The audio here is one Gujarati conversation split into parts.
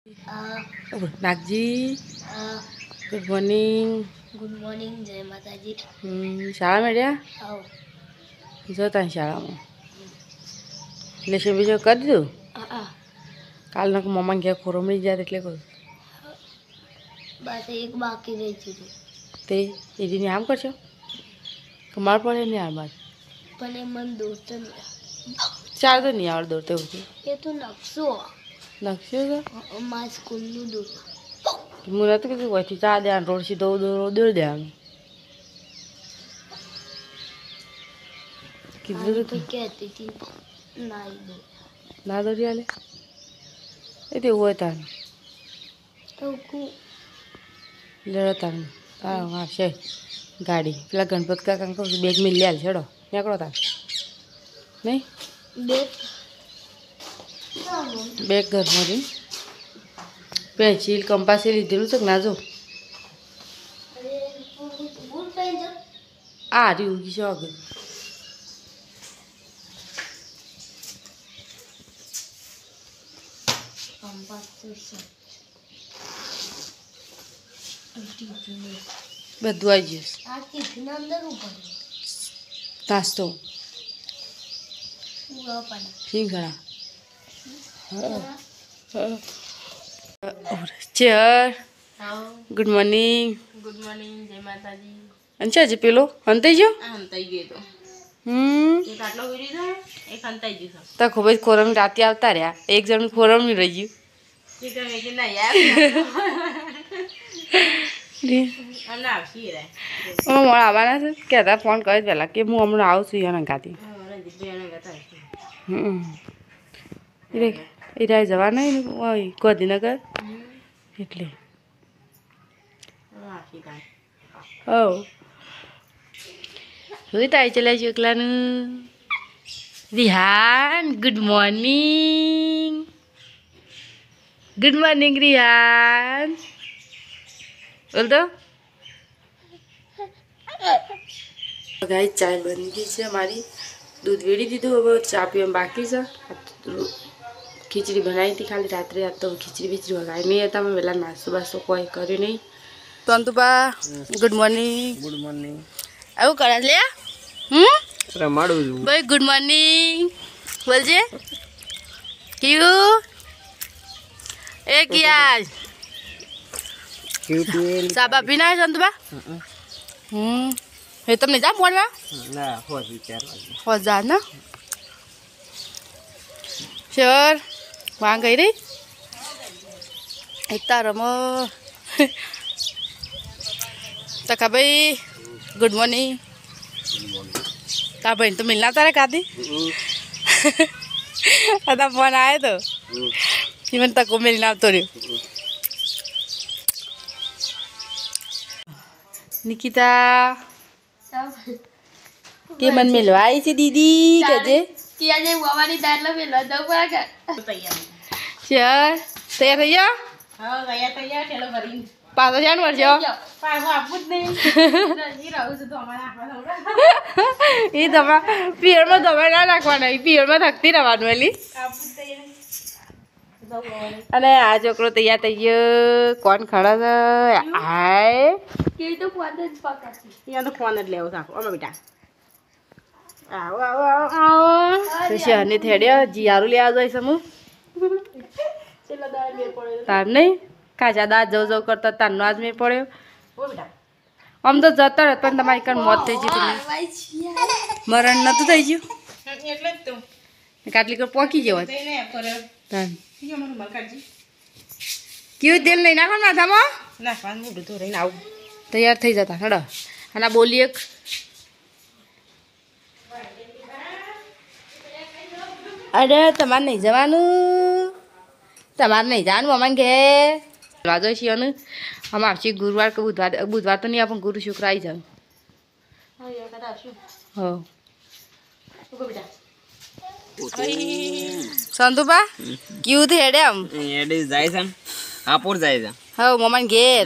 Nagji good morning. Good morning. जय माताजी. शाळा मेळ्या आओ जता शाळाમાં લેશન બીજો કરી દીધું. કાલ નક મમ્મા ઘેર ખોરો મળી જાય એટલે કહું બસ એક બાકી રહી ગયું તે એની આમ કરશો કમાર પડે ને યાર બાદ પણ એ મન દોસ્ત ચાર તો નહીં આવડ દોડતે હોતી એ તો નકશો નકશો મારા સ્કૂલનું દોસ્ત મને તો કીધું હોયથી ચા દે રોડ સીધો દોડ દેવાનું કીધું તો કહેતી હતી ના દોડી આલે એ તે હોય તાર તો લેડો તાર હા છે ગાડી પેલા ગણપત કાકા કહું બેગ મિલી આલ છેડો નીકળો તાર નહીં બેગ ઘરમાંથી પેન્સિલ કંપાસ લીધેલું છે કે ના જો આ રહ્યું છે આગળ બધું આવી ગયું નાસ્તો શીંગડા ચેર ગુડ મોર્નિંગ. Good morning. જય માતાજી. અને છે પેલો હંતાઈ ગયો હંતાઈ ગયો તો એક આટલો ઉડી ગયો એક હંતાઈ ગયો તો ખૂબ જ ખોરમ રાતે આવતા રહ્યા એક જણ ખોરમ ની રહી ગયું મોડા આવવાના છે કહેતા ફોન કરે પહેલાં કે હું હમણાં આવું છું એના ગાતી એ જવા નહીં ગાંધીનગર એટલે હવ શું થાય ચલે છે એકલાનું Rihan good morning. Good morning Rihan બોલ તો ગાય ચાય બની ગઈ છે મારી દૂધ વેડી દીધું હવે ચા પીવા બાકી છે ખીચડી બનાવી હતી ખાલી રાત્રે આજ તો ખીચડી બીચડી વગાડી નહીં હતા મેં વહેલા નાસ્તો બાસ્તો કોઈ કર્યું નહીં. સંતુબા ગુડ મોર્નિંગ. Good morning. આવું કરે લે રમાડું છું ભાઈ ગુડ મોર્નિંગ બોલજે ક્યુ એ કિયાજ સાબા પીના સંતુબા એ તમને જા ફોનમાં ના હોજી 4 વાગે હોજા ના શ્યોર વાં ગઈ રહી એકતા રમો તકા ભાઈ ગુડ મોર્નિંગ. તા ભાઈ તો મિલના તારે કાદી હતા ફોન આવ્યો તો મને તકો મિલને આવતો રહ્યો. નિકિતા કે મન મેલવા આવી છે દીદી કેજે આજે વાવાની દાડલો મેલો દઉં પાછા ચાલ તૈયાર થઈ જા હા ગયા તૈયાર ઠેલો ભરીને પાછો જાણ વળજો પાછો આપવું જ નહીં રહું છું તો અમારા એ તમા પિયરમાં દવા ના નાખવાના પિયરમાં થકતી રહેવાનું એલી અને આ છોકરો તૈયાર થઈ ગયો કોણ ખડા છે હાય કે તો ફોન જ પકડતી અહીંયા તો ફોન જ લેવો સાખો અમે બેટા આવો આવો આવો શહેરને થેડ્યો જીયારું લેવા જાય સમૂહ ચલો દાળ મેળ પડ્યો તાર નહીં કાચા દાંત જવ જવ કરતા તારનો આજ મેં પડ્યો આમ તો જતો રહે પણ તમારી કાન મોત થઈ ગયું તમે મરણ નતું થઈ ગયું એટલે જ તો કાટલી કર પોકી જવો તેને કર્યો તાન મને મલકાજી કેવું તેલ નહીં નાખો માથામાં નાખવાનું મોઢું તો રહીને આવું તૈયાર થઈ જતા હડો અને બોલી એક અરે તમારે નહીં જવાનું તમારે નહીં જવાનું અમારે ઘેર વાજો છીએ ને અમે આવશે ગુરુવાર કે બુધવાર તો નહીં આપણે ગુરુ શુક્ર આવી જાવ સંતુબા કેવું થી હેડે આમ એડે જાય છે આપોર જાય છે હા મમ્મા ઘેર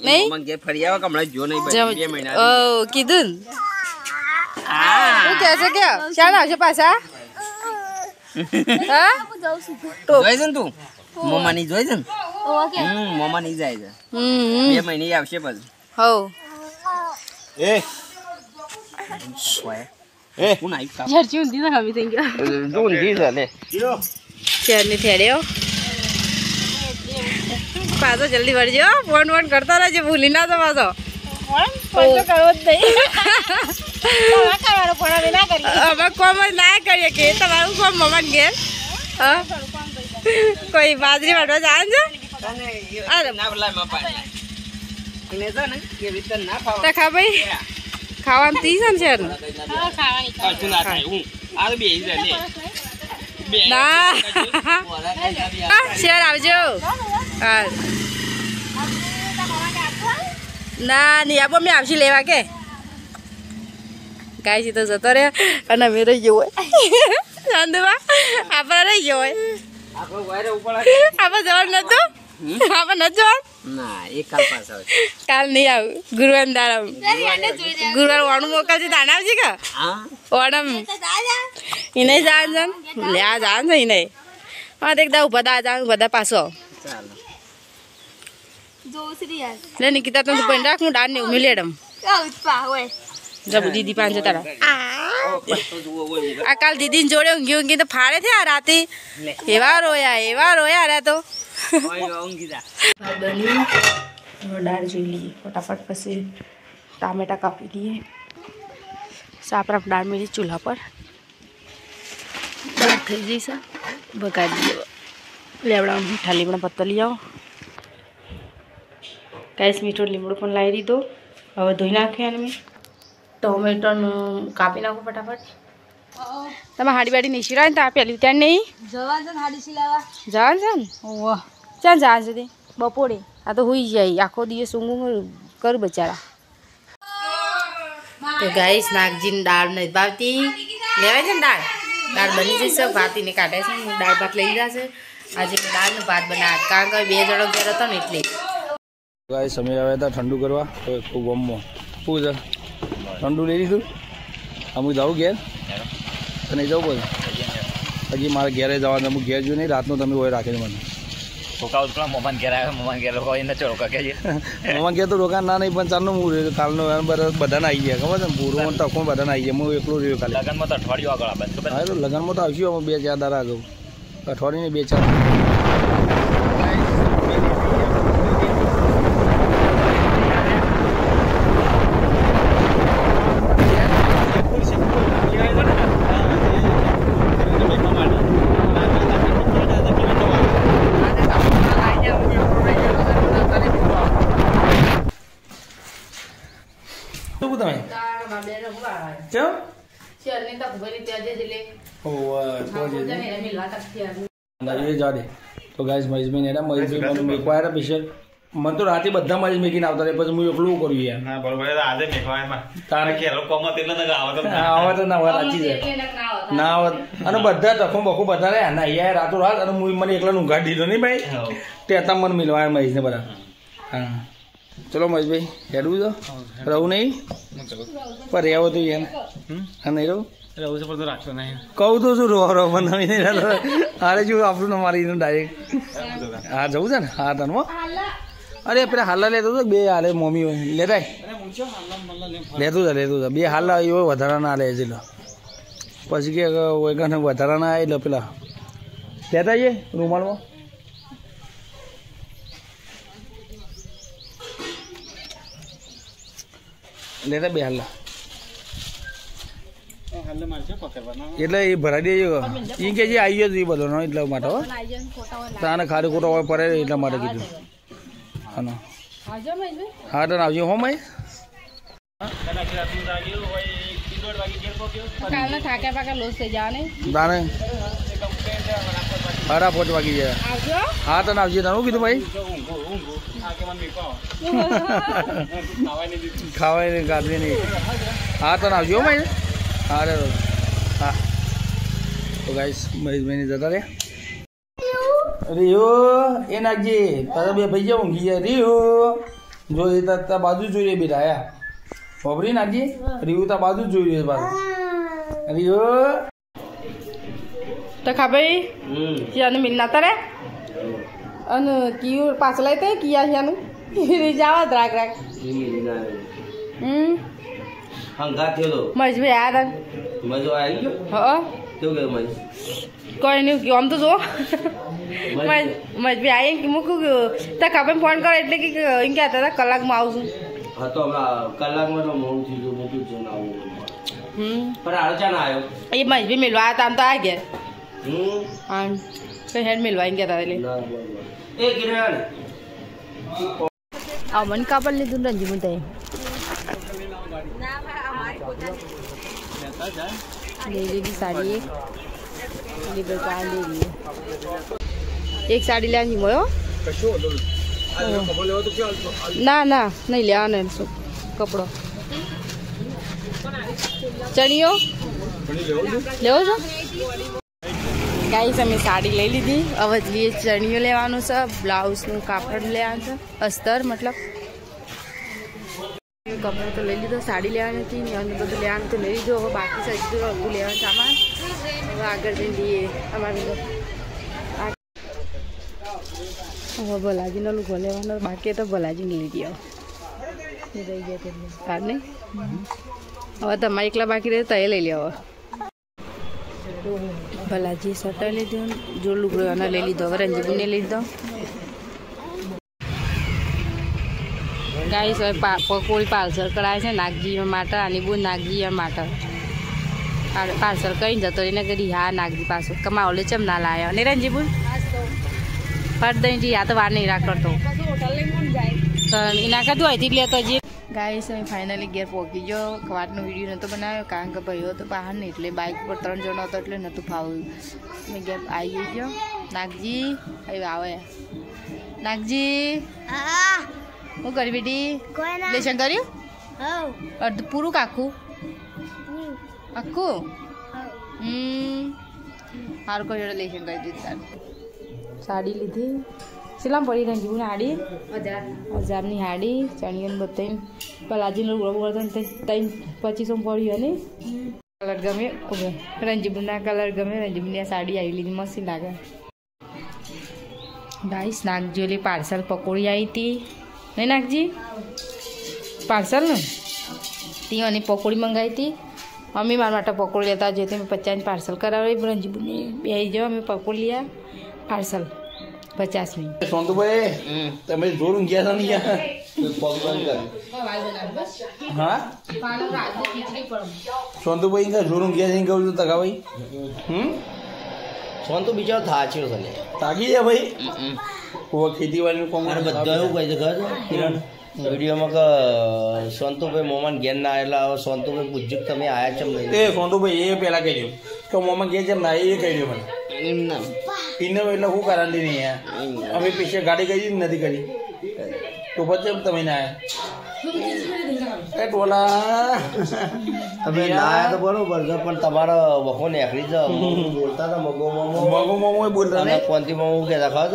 નહીં મમ્મા ઘેર ફરી આવો કમળા જો નહીં 2 મહિના ઓ કીધું શું કહે છે કે ચાલ આવશે પાછા હા જાય છે તું મોમાની જોઈ છે ને મોમાની જાય છે 2 મહિને આવશે પછી હો એ એ કોણ આવી જર્ચી ઊંધી ના ખાવી થઈ ગયો જોન દી છે લે શેરની થેડ્યો પાછો જલ્દી વળજો ફોન કરતા રહેજો ભૂલી ના તો પાછો ફોન તો કરવો જ નહીં કરવાનો ફોન અમે ના કરીએ અમે કોમ જ ના કરીએ કે તમારું કોમ મમન ઘેર હા કોઈ બાજરી વાટવા જાય છે અરે ના બોલાય મપા એને છે ને કે રીતે ના ખાવા તો ખા ભાઈ ખાવાનું તી છે ને શેર ખાવાની કાચું ના થાય હું આ બે લે ના શેર આવજો હા ના નહીં આપો મેં આવશે લેવા કે ગાય છે તો જતો રે અને અમે રહી ગયો હોય ચાંદુમાં આપણે રહી ગયો હોય આપણો વાયરે ઉપર આપણે જવાનું નતું આપણે નથી જવાનું ના એક કાલ પાસ આવે કાલ નહીં આવું ગુરુવાર દાડા ગુરુવાર ઓણું મોકલશે તાને આવશે કે હા ઓણમ એને જાણ છે લે આ જાણ છે એને હા તો એકદમ બધા જાણ બધા પાછો ચાલો લે નિકિતા તું પણ રાખ હું ડાળ ને ઉમી લેડમ જબુ દીદી પાંચે તારા આ કાલ દીદીને જોડે ઊંઘી ઊંઘી તો ફાડે થયા રાતે એવા રોયા રે તો દાળ જોઈ લઈએ ફટાફટ પછી ટામેટા કાપી લઈએ સાપરા દાળ મેળી ચૂલ્હા પર દાળ થઈ જઈશે બગાડી દઈએ લેવડા મીઠા લીમડા પત્તો લઈ આવો ગાઈસ મીઠો લીમડો પણ લાવી દીધો હવે ધોઈ નાખ્યો અને મેં ટોમેટોનું કાપી નાખો ફટાફટ તમે હાડી બાડી નહીં શિરાય ને તો આ પેલી ત્યાં નહીં જવાનું છે ને ઓહ ચાલ જવાનું છે તે બપોરે આ તો હોઈ જાય આખો દિવસ ઊંઘું કરું બચારા તો ગાઈસ નાગજીને દાળ નથી ભાવતી લેવાય છે ને દાળ બની જશે ભાતીને કાઢે છે હું દાળ ભાત લઈ લીધા છે આજે દાળનો ભાત બનાવ્યા કારણ કે 2 જણો ઘેર હતો ને એટલે ગાઈસ અમે આવ્યા હતા ઠંડુ કરવા તો ખૂબ ગમમાં શું છે ઠંડુ લઈ લીધું અમુક જાઉં ઘેર તો નહીં જવું બધું હજી મારે ઘેરે જવાનું અમુક ઘેર જોયું નહીં રાતનું તમે હોય રાખે મને મોમાન ઘેર આવે મોમાન ઘેર લોકો એને ચોકા કે મોમાન ઘેર તો રોકાણ ના નહીં પણ ચાલનું હું રહ્યું કાલનો બધાને આવી ગયા ખબર છે ને પૂરો તકો બધાને આવી ગયા હું એકલો રહ્યો કાલે લગનમાં તો અઠવાડિયું આગળ આવે હા તો લગ્નમાં તો આવશું અમે 2-4 દાડા આગળ અઠવાડિયે 2-4 તો ગાઈસ મહેશભાઈ ને મહેશભાઈ મને મેકવાયા પીછે મને તો રાતે બધા મહેશ મેકીને આવતા રહે પછી હું એકલું કર્યું યાર ના બરોબર આજે મેકવામાં તારે ખેલો કોમત એટલે તો આવતો આવે તો ના વાત સાચી છે ના આવત અને બધા તખો બખો બધા રહ્યા ના યાર રાતો રાત અને મને એકલા ઊંઘાડી દીધો નહીં ભાઈ તે હતા મને મિલવાયા મહેશને બધા હા ચલો મહેશભાઈ હેડવું તો રહું નહીં પણ રહેવો તો યાર હા નહીં રહું રહું છે પણ રાખશો નહીં કહું તો શું રો બનાવી નહીં હારે જો આપણું મારી ડાયરેક્ટ હા જવું છે ને હા તને અરે પેલા હાલા લેતો હતો 2 હાલે મમ્મી હોય લેતા લેતું છે 2 હાલા એવો વધારાના હાલે છે પછી કે વધારાના આવે એટલે પેલા લેતા આવીએ રૂમાલમાં લેતા 2 હાલા એટલે એ ભરાઈ દેજો એ કે જે આવી ગયો એ બધો એટલા માટે તાને ખાલી ખોટો હોય પડે એટલા માટે કીધું હા તને આવજો હો ભાઈ તાને 5 વાગી જાય હા તને આવજે તને શું કીધું ભાઈ ખાવાય નહીં ગાધવી નહીં હા તને આવજો ભાઈ હા રે હા તો ગાઈસ મહેશભાઈને જતા રે રિયો એ નાખજે તારા 2 ભાઈ જાવ ઊંઘી જાય રિયો જો એ તારા બાજુ જોઈ રે બેટા આયા ખબરી નાખજે રિયો તારા બાજુ જોઈ રે બાજુ રિયો તો ખા ભાઈ જાને મિલના તારે અને કિયું પાછળ લાવી કિયા છે જવા રાખ રાખ હંગા થયો મજબી આ રાખ મજો આવી ગયો હા કેવું ગયું મજ કોઈ નહીં ગયો આમ તો જો મજબી આવી કે મૂકું ગયું તો કાપે ફોન કરો એટલે કે એમ કહેતા હતા કલાકમાં આવશું હા તો હમણાં કલાકમાં તો મોડું થઈ ગયું મોટું છે ને આવું પણ હાલ ચા ના આવ્યો એ મજબી મેળવા હતા આમ તો આ ગયા હમ કઈ હેડ મેળવા એમ કહેતા એટલે એ કિરણ આ મને કાપડ લીધું રંજી મું તઈ ले ली साड़ी एक साड़ी ले मोयो ना ना नहीं ले आने कपड़ो चनियो ले गाइस अमे साड़ी ले ली थी अब लिए चनियो लेवानो છે ब्लाउज નું કાપડ લેવાનું છે अस्तर मतलब कपड़ा तो ले लीधो साड़ी लेवानी थी અને બધું લેવાનું તો લઈ લીધું હવે બાકી છે હજુ અડધું લેવાનું સામાન હવે આગળ જઈને લઈએ અમારે હવે ભલાજીનો લુગો લેવાનો બાકી તો ભલાજીને લીધી હવે રહી ગયા તે કાર નહીં હવે તમારે એકલા બાકી રહે તો એ લઈ લે હવે ભલાજી શર્ટ લીધું જો લુગડો એને લઈ લીધો હવે રંજીબુને લઈ લીધો गाइस पकोड़ी पार्सल कराए छे नागजी માટે આની બુ નાગજી માટે પાર્સલ કરીને જતો એને કરી હા નાગજી પાછો કમાવો લે ચમ ના લાયો ને રંજી બુ ફટ દઈ આ તો વાર નહીં રાખ કરતો તો એના કાધું અહીંથી લેતો જે ગાઈસ અમે ફાઇનલી ઘેર પહોંચી ગયો વાતનો વિડીયો નહોતો બનાવ્યો કારણ કે ભાઈઓ તો બહાર નહીં એટલે બાઇક પર 3 જણો હતો એટલે નહોતું ફાવ્યું મેં ઘેર આવી ગયો નાગજી આવે નાગજી હા હું કરી બેટી લેશન કર્યું અડધું પૂરું આખું આખું સારું કોઈ લેશન કરી દીધું તારું સાડી લીધી કેટલામ પડી રહી સાડી 1000ની સાડી ચણિયાને બતાવી પલાજીનો લુગડો હતો ને 2500 પડ્યું ને કલર ગમે રંજીબુના કલર ગમે રંજીબુની આ સાડી આવી લીધી મસ્ત લાગે ગાઈસ નાગજી પાર્સલ પકોડી આવી હતી नहीं नागजी पार्सल ने ती आणि पकोड़ी मंगाई थी अम्मी मार माटे पकोड़ी लेता जे मैं 50 पार्सल करावे रंजीबू ने बेही जाओ मैं पकोड़ी लिया पार्सल 50 में सोंतु भाई તમે જોરું ગયા છો ને યાર પગ બંધ કર હા સોંતુ ભાઈ કા જોરું ગયા છે કહું તો તકા ભાઈ સોંતુ બીજો થાચ્યો છે તાગી જાય ભાઈ वो खेती वाली को બધા એવું કહે છે ઘર કિરણ વિડીયોમાં કે સોંતુભાઈ મોમાન ઘેર ના આવેલા હવે સોંતુભાઈ પૂછ્યું તમે આયા ચમ નહીં એ સોંતુભાઈ એ પહેલા કહી દઉં કે મોમાં ઘેર જેમ ના એ કહી દઉં મને એને એટલે હું કારણ નહીં યાર અમે પીછે ગાડી કરી નથી કરી તો પછી તમે ના આવ્યા એ ટોલા તમે ના આયા તો બરોબર છે પણ તમારા વખો નીકળી જ બોલતા હતા મગો મોમો બોલતા ને કોનથી મોમો કહેતા ખબર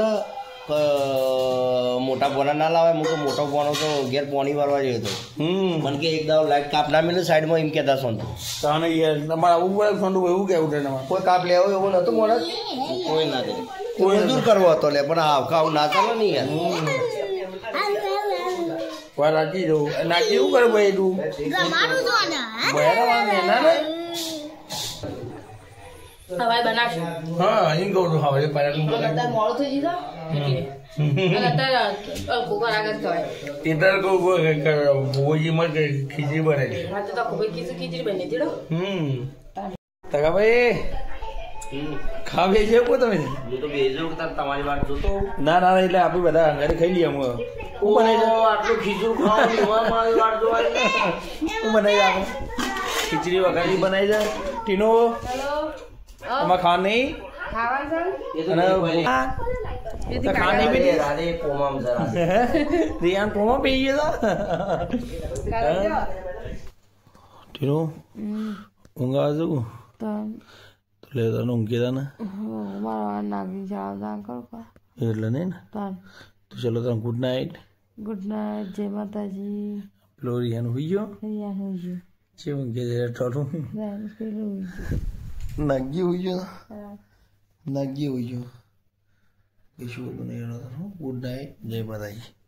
મોટા બોના ના લાવે હું તો મોટો બોનો તો ઘેર પોણી વારવા જયો હતો મને કે એક દાવ લાઈટ કાપ ના મિલે સાઈડમાં એમ કહેતા સોંતો તને યાર તમારે આવું પડે સોંતું એવું કેવું છે તમારે કોઈ કાપ લેવો એવું નતું મોડે કોઈ ના દે કોઈ દૂર કરવો હતો લે પણ આવખાવ ના ચાલે નહીં યાર વાર રાખી જવું નાખી એવું કરે ભાઈ તું હવાઈ બનાવશું હા એમ કહું છું હવે અત્યારે મોડું થઈ જશે એટલે ભોજી માં ખીચડી બનેલી ખીચડી બની હતી તકા ભાઈ ખાવે છે કો તમે હું તો બેજો તમારી વાત જોતો ના ના એટલે આપણે બધા ઘરે ખાઈ લઈએ અમે હું બનાવી છે આટલું ખીચડું ખાવાનું મારી વાત જોવાની હું બનાવી આપણે ખીચડી વઘારી બનાવી છે ટીનો આમાં ખાવા નહીં ખાને બી રાધે પોમામ જરા રિયાન પોમા પી ગયો ટીનો ઊંઘ આવે છે તો લે તને ઊંઘી તા ને એટલે નહીં ને તો ચલો તને ગુડ નાઇટ જય માતાજી પેલો રિયાન હોઈ ગયો છે ઊંઘે છે ટોટું નાગી હોઈ ગયો નાગી હોઈ ગયો બીજું બધું નહીં. ગુડ નાઇટ, જય માતાજી.